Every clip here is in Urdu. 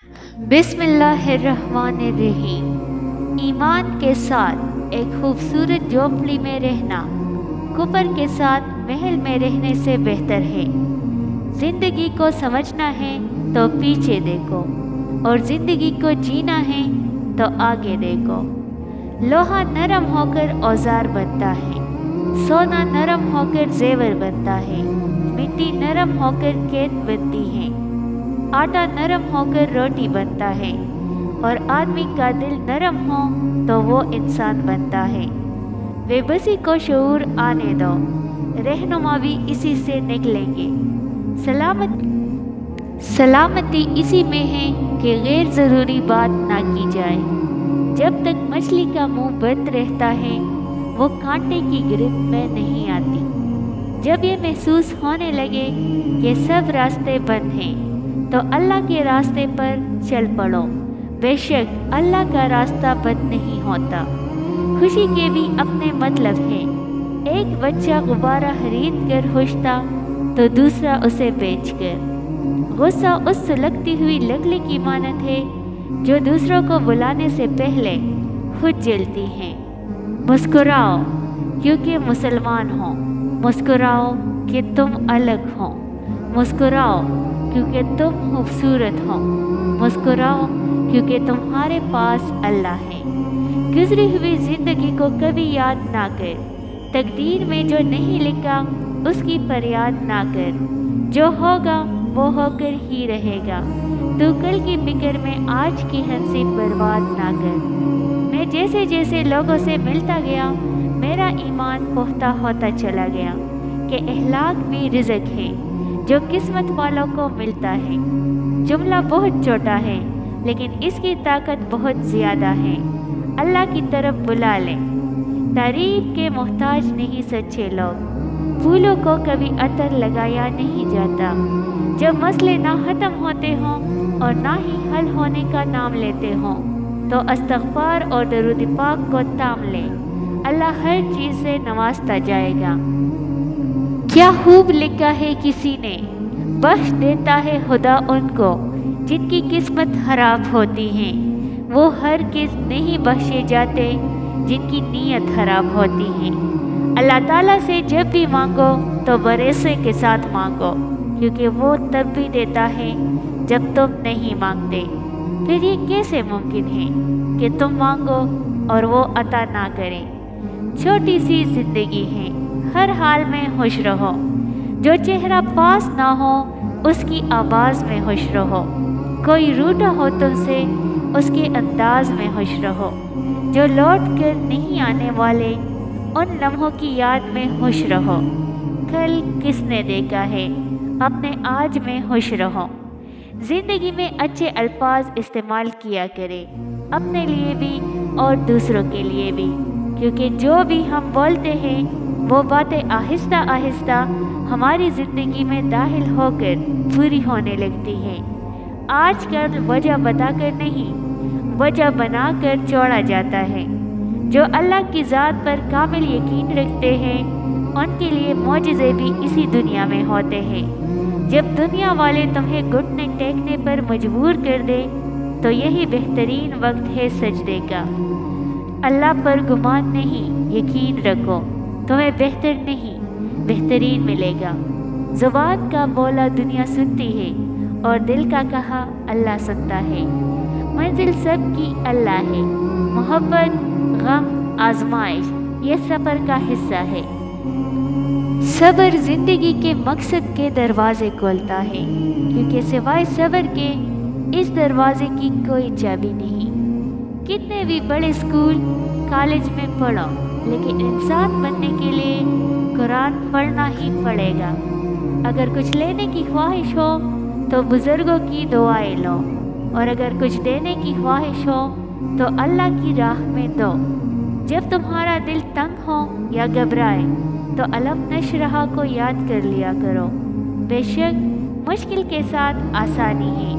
بسم اللہ الرحمن الرحیم۔ ایمان کے ساتھ ایک خوبصورت جھونپڑی میں رہنا کفر کے ساتھ محل میں رہنے سے بہتر ہے۔ زندگی کو سمجھنا ہے تو پیچھے دیکھو، اور زندگی کو جینا ہے تو آگے دیکھو۔ لوہا نرم ہو کر اوزار بنتا ہے، سونا نرم ہو کر زیور بنتا ہے، مٹی نرم ہو کر کھیت بنتی ہے، آٹا نرم ہو کر روٹی بنتا ہے، اور آدمی کا دل نرم ہو تو وہ انسان بنتا ہے۔ بے بسی کو شعور آنے دو، رہنما بھی اسی سے نکلیں گے۔ سلامتی اسی میں ہے کہ غیر ضروری بات نہ کی جائے۔ جب تک مچھلی کا منہ بند رہتا ہے وہ کانٹے کی گرفت میں نہیں آتی۔ جب یہ محسوس ہونے لگے کہ سب راستے بند ہیں تو اللہ کے راستے پر چل پڑو۔ بے شک اللہ کا راستہ بند نہیں ہوتا۔ خوشی کے بھی اپنے مطلب ہیں۔ ایک بچہ غبارہ خرید کر خوش تھا تو دوسرا اسے بیچ کر۔ غصہ اس سلگتی ہوئی لکڑی کی مانند ہے جو دوسروں کو بلانے سے پہلے خود جلتی ہے۔ مسکراؤ کیونکہ مسلمان ہو، مسکراؤ کہ تم الگ ہو، مسکراؤ کیونکہ تم خوبصورت ہو، مسکراؤ کیونکہ تمہارے پاس اللہ ہے۔ گزری ہوئی زندگی کو کبھی یاد نہ کر، تقدیر میں جو نہیں لکھا اس کی فریاد نہ کر۔ جو ہوگا وہ ہو کر ہی رہے گا، تو کل کی فکر میں آج کی ہنسی برباد نہ کر۔ میں جیسے جیسے لوگوں سے ملتا گیا میرا ایمان پختہ ہوتا چلا گیا کہ اخلاق بھی رزق ہے جو قسمت والوں کو ملتا ہے۔ جملہ بہت چھوٹا ہے لیکن اس کی طاقت بہت زیادہ ہے۔ اللہ کی طرف بلا لیں۔ تعریف کے محتاج نہیں سچے لوگ۔ پھولوں کو کبھی عطر لگایا نہیں جاتا۔ جب مسئلے نہ ختم ہوتے ہوں اور نہ ہی حل ہونے کا نام لیتے ہوں تو استغفار اور درود پاک کو تام لیں۔ اللہ ہر چیز سے نوازتا جائے گا۔ کیا خوب لکھا ہے کسی نے، بخش دیتا ہے خدا ان کو جن کی قسمت خراب ہوتی ہے۔ وہ ہرگز نہیں بخشے جاتے جن کی نیت خراب ہوتی ہے۔ اللہ تعالیٰ سے جب بھی مانگو تو بھروسے کے ساتھ مانگو، کیونکہ وہ تب بھی دیتا ہے جب تم نہیں مانگتے۔ پھر یہ کیسے ممکن ہے کہ تم مانگو اور وہ عطا نہ کرے؟ چھوٹی سی زندگی ہے، ہر حال میں خوش رہو۔ جو چہرہ پاس نہ ہو اس کی آواز میں خوش رہو۔ کوئی روٹھا ہو تم سے اس کے انداز میں خوش رہو۔ جو لوٹ کر نہیں آنے والے ان لمحوں کی یاد میں خوش رہو۔ کل کس نے دیکھا ہے، اپنے آج میں خوش رہو۔ زندگی میں اچھے الفاظ استعمال کیا کرے، اپنے لیے بھی اور دوسروں کے لیے بھی، کیونکہ جو بھی ہم بولتے ہیں وہ باتیں آہستہ آہستہ ہماری زندگی میں داخل ہو کر پوری ہونے لگتی ہیں۔ آج کل وجہ بتا کر نہیں، وجہ بنا کر چھوڑا جاتا ہے۔ جو اللہ کی ذات پر کامل یقین رکھتے ہیں ان کے لیے معجزے بھی اسی دنیا میں ہوتے ہیں۔ جب دنیا والے تمہیں گھٹنے ٹیکنے پر مجبور کر دے تو یہی بہترین وقت ہے سجدے کا۔ اللہ پر گمان نہیں، یقین رکھو، تمہیں بہتر نہیں بہترین ملے گا۔ زبان کا بولا دنیا سنتی ہے اور دل کا کہا اللہ سنتا ہے۔ منزل سب کی اللہ ہے، محبت، غم، آزمائش یہ سفر کا حصہ ہے۔ صبر زندگی کے مقصد کے دروازے کھولتا ہے، کیونکہ سوائے صبر کے اس دروازے کی کوئی چابی نہیں۔ کتنے بھی بڑے اسکول کالج میں پڑھو لیکن انسان بننے کے لیے قرآن پڑھنا ہی پڑے گا۔ اگر کچھ لینے کی خواہش ہو تو بزرگوں کی دعائیں لو، اور اگر کچھ دینے کی خواہش ہو تو اللہ کی راہ میں دو۔ جب تمہارا دل تنگ ہو یا گھبرائے تو علم نشرح کو یاد کر لیا کرو۔ بے شک مشکل کے ساتھ آسانی ہے۔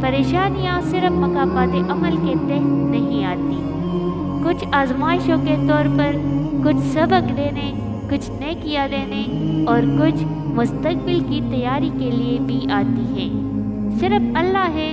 پریشانیاں صرف مقامات عمل کے تحت نہیں آتی، کچھ آزمائشوں کے طور پر، کچھ سبق دینے، کچھ نیکیاں دینے اور کچھ مستقبل کی تیاری کے لیے بھی آتی ہے۔ صرف اللہ ہے